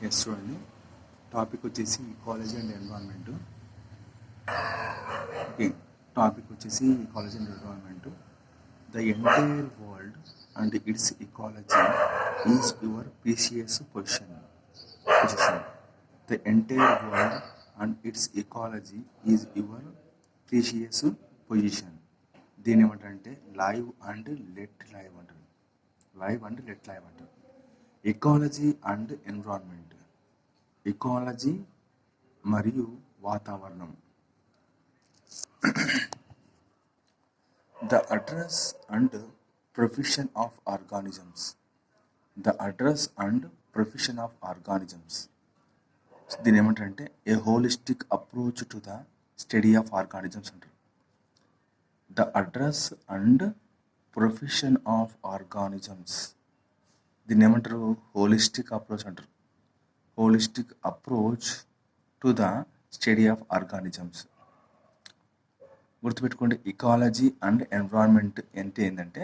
Yes చూడండి, topic వచ్చేసి college and environment. Okay, topic వచ్చేసి college and environment. The entire world and its ecology is your precious position. The entire world and its ecology is your precious position. దీని ఏమంటారంటే live and let live అంటారు. Live and let live అంటారు. Ecology and environment. Ecology మరియు వాతావరణం. The address and profession of organisms. The address and profession of organisms. దీని ఏమంటారంటే a holistic approach to the study of organisms అంటారు. The address and profession of organisms. దీన్ని ఏమంటారు? Holistic approach అంటారు. Holistic approach to the study of organisms. గుర్తుపెట్టుకోండి, ecology and environment అంటే ఏంటంటే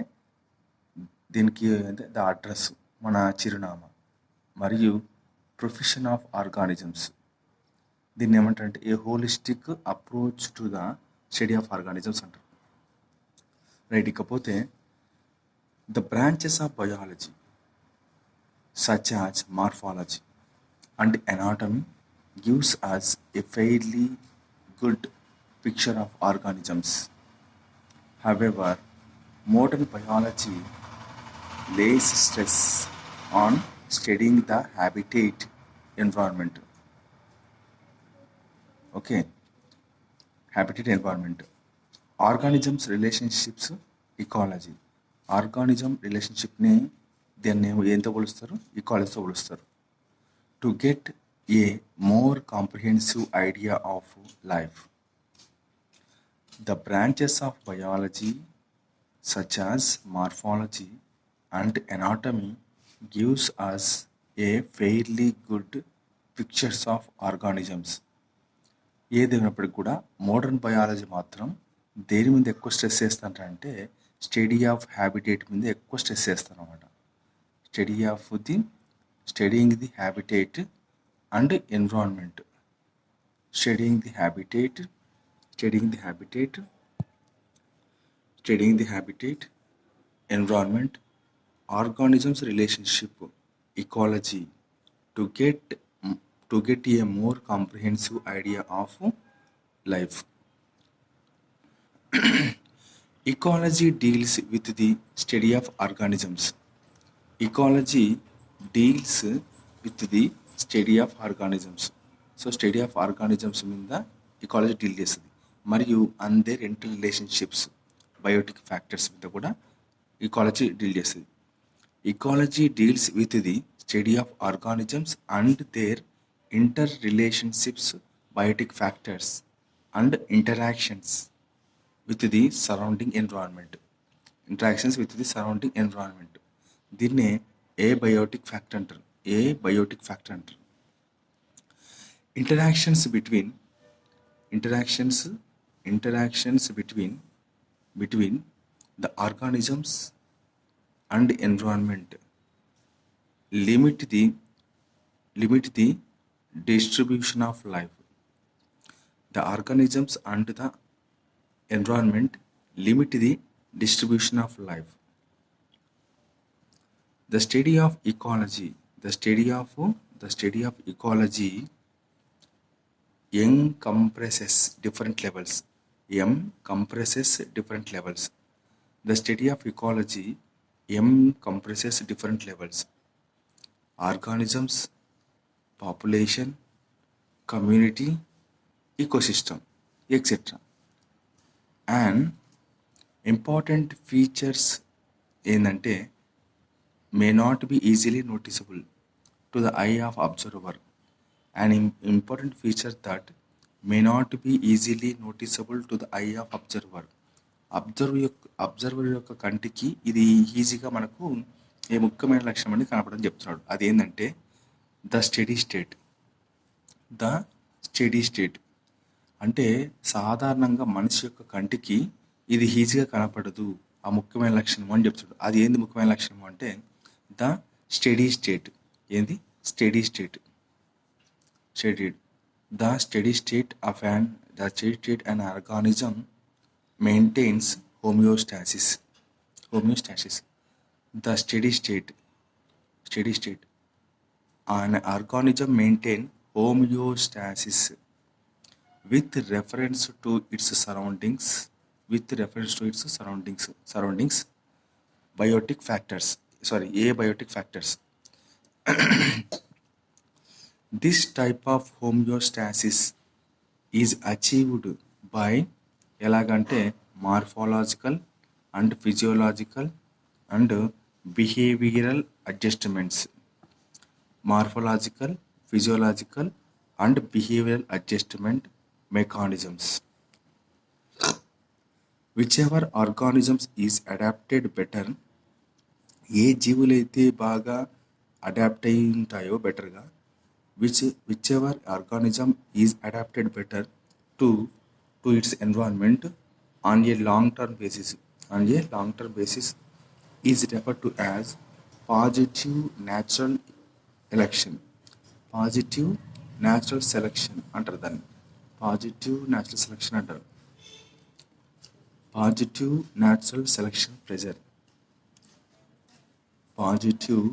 దీనికి ద అడ్రస్ మన చిరునామా మరియు ప్రొఫెషన్ ఆఫ్ ఆర్గానిజమ్స్. దీన్ని ఏమంటారంటే a holistic approach to the study of organisms అంటారు. రైట్, ఇకపోతే the branches of biology such as morphology and anatomy gives us a fairly good picture of organisms. However, modern biology lays stress on studying the habitat environment. Okay, habitat environment. Organisms relationships ecology. Organism రిలేషన్షిప్ని దీన్ని ఏంతో పోలుస్తారు? ఈకాలజీతో పోలుస్తారు. To get a more comprehensive idea of life. The branches of biology such as morphology and anatomy gives us a fairly good pictures of organisms. ఏదేమైనప్పటికీ కూడా modern biology మాత్రం దేని మీద ఎక్కువ స్ట్రెస్ చేస్తారంటే స్టడీ ఆఫ్ హ్యాబిటేట్ మీద ఎక్కువ stress చేస్తారు అన్నమాట. Studying the habitat and environment. Studying the habitat environment, organisms relationship, ecology, to get a more comprehensive idea of life. Ecology deals with the study of organisms. Ecology deals with the study of organisms. So study of organisms మీద ecology deal చేస్తుంది. మరియు and their interrelationships, biotic factors మీద కూడా ecology deal చేస్తుంది. Ecology deals with the study of organisms and their interrelationships, biotic factors and interactions with the surrounding environment. Interactions with the surrounding environment. దీన్నే abiotic factor అంటారు. abiotic factor అంటారు. Interactions between the organisms and environment limit the distribution of life. The organisms and the environment limit the distribution of life. The study of ecology encompasses different levels. The study of ecology encompasses different levels: organisms, population, community, ecosystem, etc. And important features ఏంటంటే may not be easily noticeable to the eye of observer. An important feature that may not be easily noticeable to the eye of observer. Observer యొక్క కంటికి ఇది ఈజీగా మనకు ఏ ముఖ్యమైన లక్షణం అని కనపడని చెప్తున్నాడు. అదేంటంటే ద స్టడీ స్టేట్. అంటే సాధారణంగా మనిషి యొక్క కంటికి ఇది ఈజీగా కనపడదు, ఆ ముఖ్యమైన లక్షణం అని చెప్తాడు. అది ఏంది ముఖ్యమైన లక్షణం అంటే ద స్టడీ స్టేట్. ఏంది? Steady state. stated the steady state an organism maintains homeostasis. The steady state an organism maintain homeostasis with reference to its surroundings abiotic factors. This type of homeostasis is achieved by ఎలాగంటే morphological and physiological and behavioural adjustments. Morphological, physiological and behavioural adjustment mechanisms. Whichever organisms is adapted better, ఏ జీవులైతే బాగా adapt అయి ఉంటాయో బెటర్గా, whichever organism is adapted better to its environment on a long-term basis is referred to as positive natural selection అంటారు దాన్ని. Positive natural selection అంటారు. Positive natural selection pressure. Positive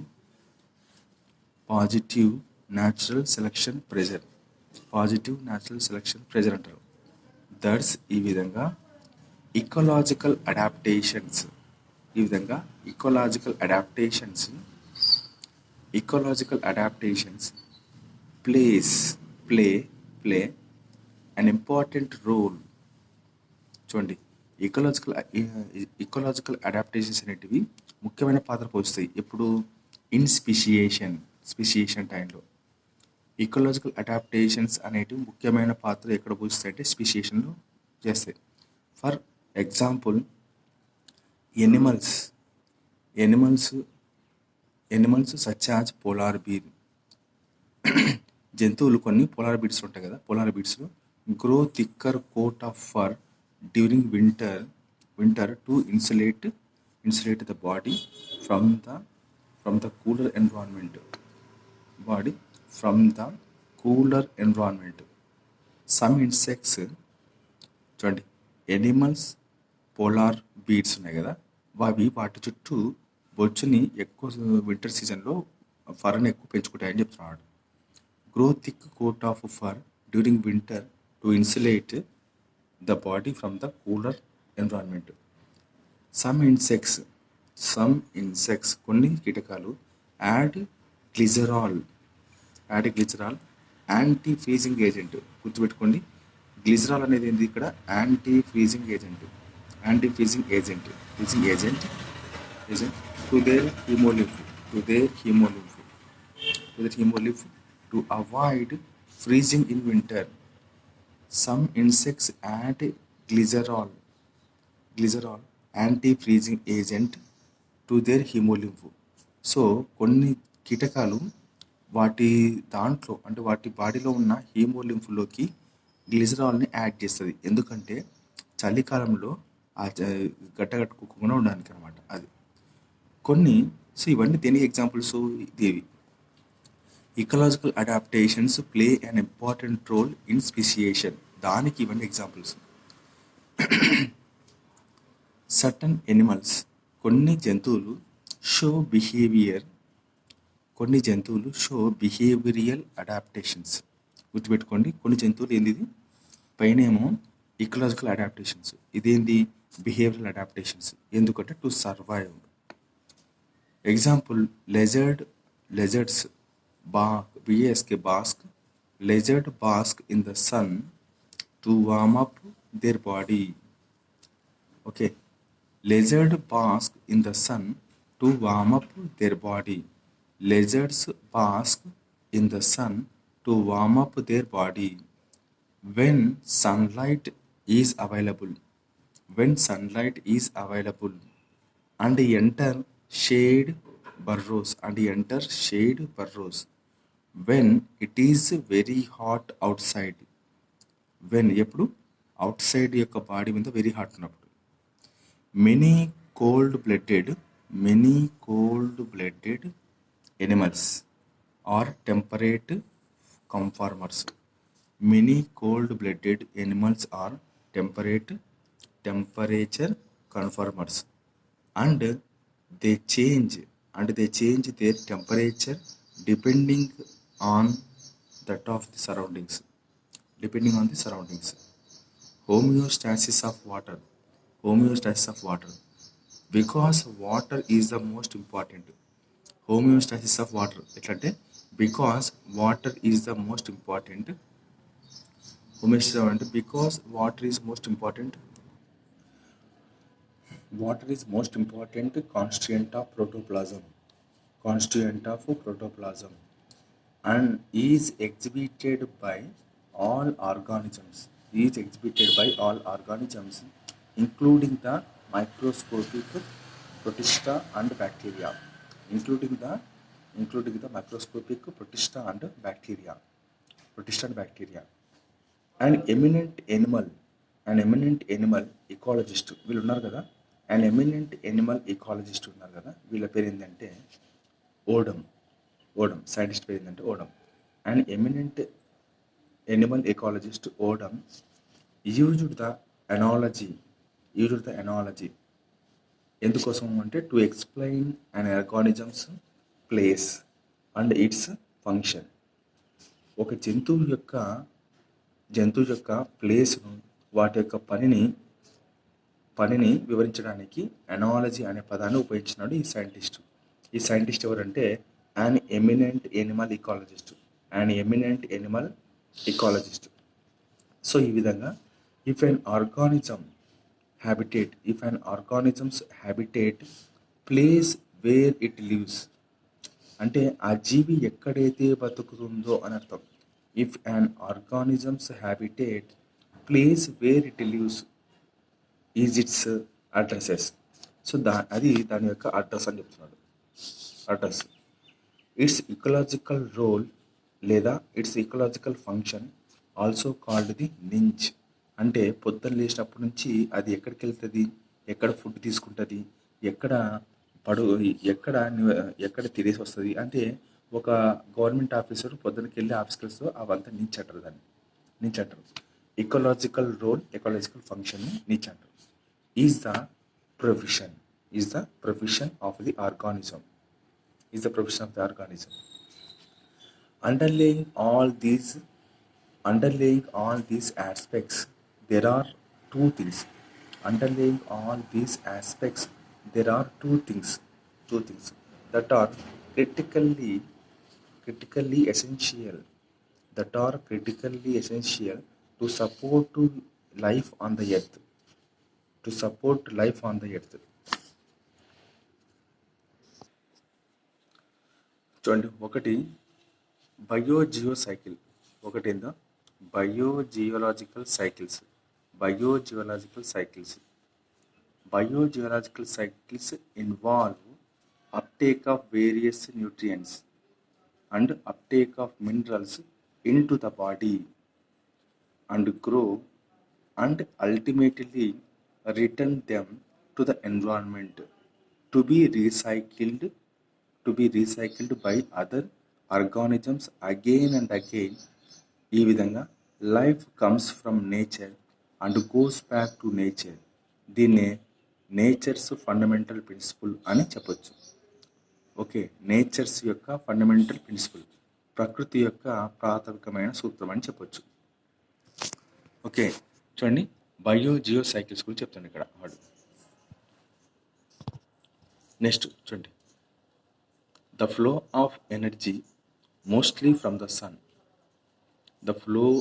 natural selection pressure అంటారు. That's ఈ విధంగా ecological adaptations play an important role. చూడండి, ఇకోలాజికల్ adaptations అనేటివి ముఖ్యమైన పాత్ర పోషిస్తాయి. ఎప్పుడు? ఇన్ స్పెషియేషన్ టైంలో ఈకలాజికల్ అడాప్టేషన్స్ అనేటివి ముఖ్యమైన పాత్ర ఎక్కడ పోషిస్తాయి అంటే స్పెషియేషన్లో చేస్తాయి. For example animals such as polar bear. జంతువులు కొన్ని పోలార్ బీడ్స్ ఉంటాయి కదా, పోలార్ బీడ్స్లో grow thicker coat of fur during winter to insulate the body from the cooler environment. Some insects, చూడండి, ఎనిమల్స్ పోలార్ బీడ్స్ ఉన్నాయి కదా, వాటి చుట్టూ బొచ్చుని ఎక్కువ వింటర్ సీజన్లో ఫర్ని ఎక్కువ పెంచుకుంటాయని చెప్తున్నాడు. Grow thick coat of fur during winter to insulate the body from the cooler environment. Some insects కొన్ని కీటకాలు add glycerol anti freezing agent. గుర్తుపెట్టుకోండి, గ్లిజరాల్ అనేది ఏంటి ఇక్కడ? Anti freezing agent to their haemolymph to avoid freezing in winter. Some insects add glycerol anti freezing agent to their haemolymph. So కొన్ని కీటకాలు వాటి దాంట్లో అంటే వాటి బాడీలో ఉన్న హీమోలింఫ్లోకి గ్లిజరాల్ని యాడ్ చేస్తుంది. ఎందుకంటే చలికాలంలో ఆ గట్టగట్టుకోకుండా ఉండడానికి అనమాట. అది కొన్ని. సో ఇవన్నీ దేనికి ఎగ్జాంపుల్స్? ఇదేవి ecological adaptations play an important role in speciation. దానికి ఇవన్నీ ఎగ్జాంపుల్స్. సర్టన్ ఎనిమల్స్, కొన్ని జంతువులు షో బిహేవియరల్ అడాప్టేషన్స్. గుర్తుపెట్టుకోండి, కొన్ని జంతువులు ఏంది? ఇది పైన ఏమో ఇకలాజికల్ అడాప్టేషన్స్, ఇదేంది? Behavioural adaptations. ఎందుకంటే to survive. Example lizards bask in the sun to warm up their body. Okay, lizards bask in the sun to warm up their body. Lizards bask in the sun to warm up their body when sunlight is available and enter shade burrows when it is very hot outside. when ఎప్పుడు outside యొక్క body మీద very hot ఉన్నప్పుడు. many cold blooded animals are temperate conformers. Many cold-blooded animals are temperature conformers, and they change their temperature depending on that of the surroundings. Depending on the surroundings. Homeostasis of water. Homeostasis of water. Because water is the most important. Homeostasis of water. ఎట్లంటే because water is the most important. Homeostasis అంటే because water is most important. Water is most important constituent of protoplasm. Constituent of protoplasm. And is exhibited by all organisms. Is exhibited by all organisms, including the microscopic protista and bacteria. Including the microscopic protista and bacteria. Protista and bacteria. An eminent animal ecologist వీళ్ళు ఉన్నారు కదా, an eminent animal ecologist ఉన్నారు కదా, వీళ్ళ పేరు ఏంటంటే ఓడమ్ scientist పేరు ఏంటంటే ఓడమ్. And eminent Animal ecologist ఓడమ్ used the analogy ఎందుకోసం అంటే to explain an organisms place and it's function. ఒక జంతువు యొక్క ప్లేస్ను, వాటి యొక్క పనిని వివరించడానికి ఎనాలజీ అనే పదాన్ని ఉపయోగించినాడు ఈ సైంటిస్ట్. ఈ సైంటిస్ట్ ఎవరంటే an eminent animal ecologist. So ఈ విధంగా if an organism's habitat place where it lives అంటే ఆ జీవి ఎక్కడైతే బతుకుతుందో అని అర్థం. If an organism's habitat place where it lives is its addresses. So అది దాని యొక్క అడ్రస్ అని చెప్తున్నాడు. అడ్రస్. ఇట్స్ ఇకలాజికల్ రోల్ లేదా its ecological function also called the niche. అంటే పొద్దున్న లేచినప్పటి నుంచి అది ఎక్కడికి వెళ్తుంది, ఎక్కడ ఫుడ్ తీసుకుంటుంది, ఎక్కడ తిరిగి వస్తుంది. అంటే ఒక గవర్నమెంట్ ఆఫీసర్ పొద్దునకి వెళ్ళి ఆఫీస్కి వస్తే అవంతా నించ్ అంటారు. దాన్ని నించ్ అంటారు. ఇకలాజికల్ రోల్, ఎకలాజికల్ ఫంక్షన్ నించ్ అంటారు. Is the profession of the organism. Is the profession of the organism. Underlying all these aspects, there are two things. Underlying all these aspects, there are two things that are critically essential. To support life on the earth. చూడండి, ఒకటి బయోజియో cycle, ఒకటి ఏందో biogeological cycles involve uptake of various nutrients and uptake of minerals into the body and grow and ultimately return them to the environment to be recycled by other organisms again and again. ఈ విధంగా life comes from nature and goes back to nature. దీన్నే nature's fundamental principle అని చెప్పొచ్చు. Okay, nature's యొక్క fundamental principle, ప్రకృతి యొక్క ప్రాథమికమైన సూత్రం అని చెప్పొచ్చు. ఓకే, చూడండి, బయోజియో సైకిల్స్ గురించి చెప్తాను ఇక్కడ వాడు. నెక్స్ట్ చూడండి, the flow of energy mostly from the sun. The flow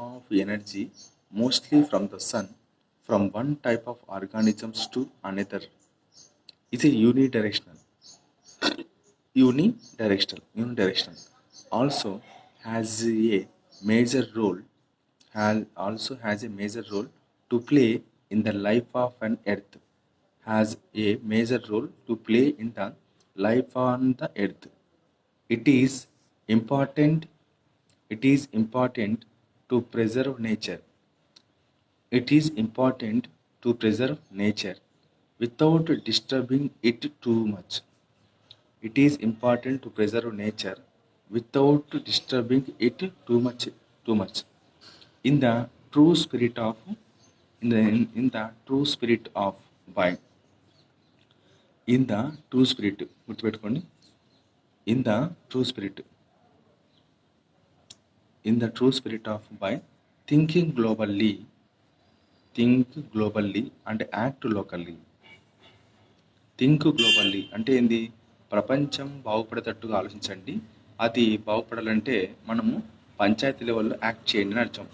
of energy mostly from the sun from one type of organisms to another is a unidirectional. Also has a major role to play in the life of an earth. Has a major role to play in the life on the earth. It is important to preserve nature. Without disturbing it too much. It is important to preserve nature without disturbing it too much. In the true spirit of in the true spirit of by in the true spirit గుర్తుపెట్టుకోండి. in the true spirit in the true spirit of by thinking globally think globally and act locally. Think globally అంటే ఏంది? ప్రపంచం బాగుపడేటట్టుగా ఆలోచించండి. అది బాగుపడాలంటే మనము పంచాయతీ లెవెల్లో act చేయండి అని అర్థం.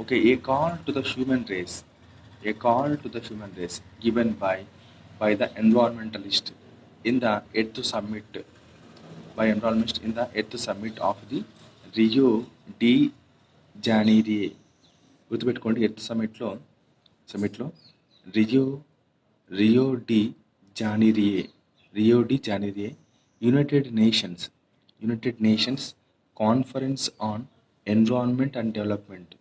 Okay, a call to the human race given by the environmentalist in the Earth Summit of the Rio de Janeiro. గుర్తుపెట్టుకోండి, ఎర్త్ సమ్మిట్లో Rio de Janeiro United Nations Conference on Environment and Development.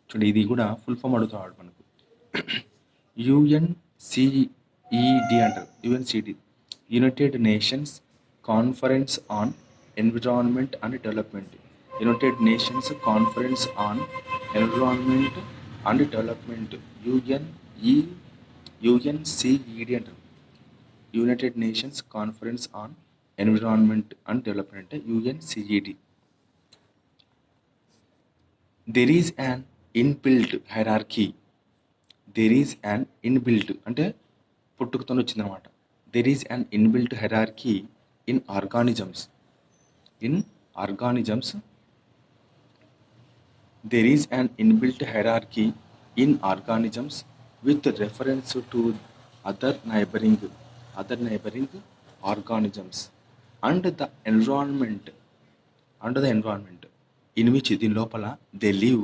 చూడండి, ఇది కూడా full form అడుగుతాడు మనకు. UNCED అంటారు. United Nations Conference on Environment and Development. United Nations Conference on Environment and Development. UNCED అంటారు. United Nations Conference on Environment and Development అంటే యుఎన్సిఈడి. There is an inbuilt hierarchy. అంటే పుట్టుకతో వచ్చిందనమాట. There is an inbuilt hierarchy in organisms. There is an inbuilt hierarchy in organisms with reference to other neighboring organisms and the environment in which దీని లోపల they live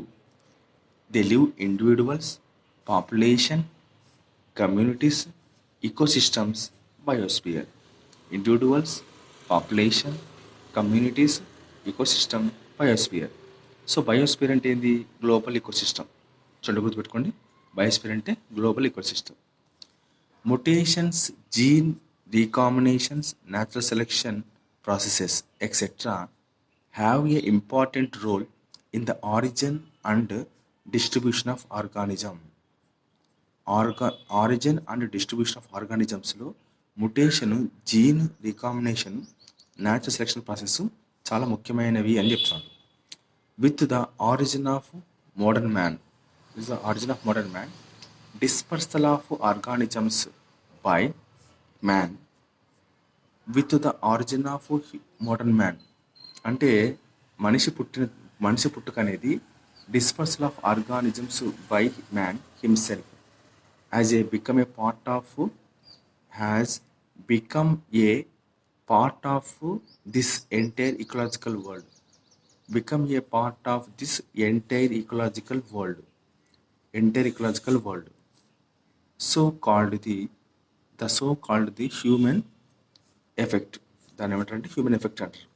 individuals, population, communities, ecosystems, biosphere. Individuals, population, communities, ecosystem, biosphere. So biosphere అంటే ఏంది? Global ecosystem. చూడండి, గుర్తుపెట్టుకోండి, biosphere అంటే global ecosystem. Mutations, gene recombinations, natural selection processes etcetera have a important role in the origin and distribution of origin and distribution of ఆర్గానిజమ్స్లో mutation, gene recombination, natural selection process చాలా ముఖ్యమైనవి అని చెప్తున్నాడు. With the origin of modern man, dispersal of organisms by man. With the origin of modern man అంటే మనిషి పుట్టుక అనేది dispersal of organisms by man himself has become a part of this entire ecological world. Entire ecological world. So called the human effect. దాని ఏమంటారంటే human effect అంటారు.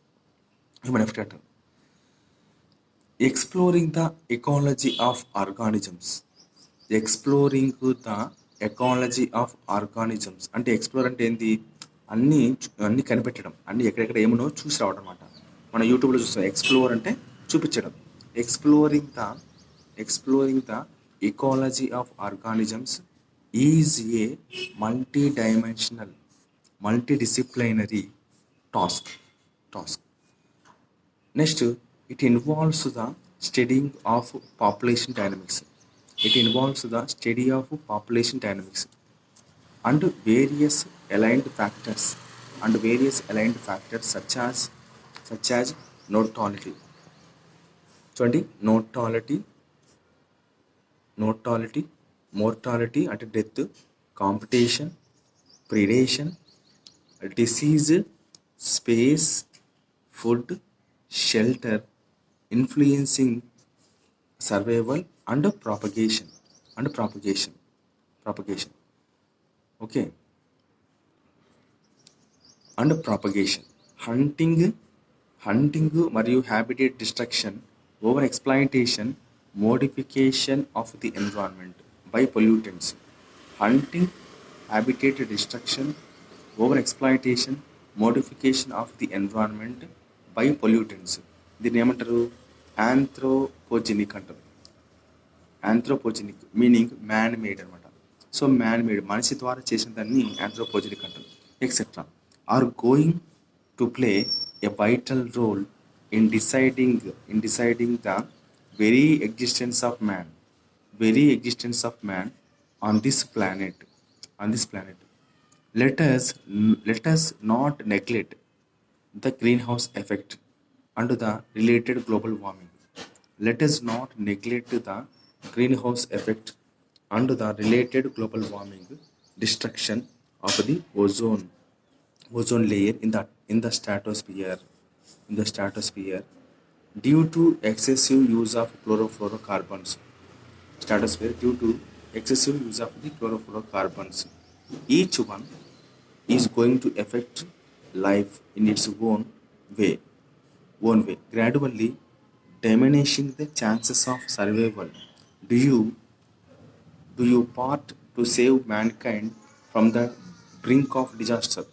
Exploring the ecology of organisms అంటే explore అంటే ఏంది? అన్ని కనిపెట్టడం, అన్ని ఎక్కడెక్కడ ఏమనో చూసి రావడం అన్నమాట. మన యూట్యూబ్లో చూస్తాం. ఎక్స్ప్లోర్ అంటే చూపించడం. Exploring the ecology of organisms is a multidisciplinary task. Next, it involves the study of population dynamics and various aligned factors such as mortality. చూడండి, mortality అంటే death, competition, predation, disease, space, food, shelter, influencing survival and propagation. Okay, and propagation. Hunting మరియు habitat destruction, over exploitation, modification of the environment by pollutants. Hunting, habitat destruction, over exploitation, modification of the environment by pollutants. దీన్ని ఏమంటారు? Anthropogenic అంటారు. Anthropogenic meaning man made అనమాట. So man made మనిషి ద్వారా చేసిన దాన్ని anthropogenic అంటారు. Etcetera are going to play a vital role in deciding the very existence of man on this planet on this planet. Let us not neglect the greenhouse effect and the related global warming. Let us not neglect the greenhouse effect and the related global warming, destruction of the ozone layer in the stratosphere due to excessive use of chlorofluorocarbons. Due to excessive use of the chlorofluorocarbons. Each one is going to affect life in its own way, gradually diminishing the chances of survival. Do you part to save mankind from the brink of disaster?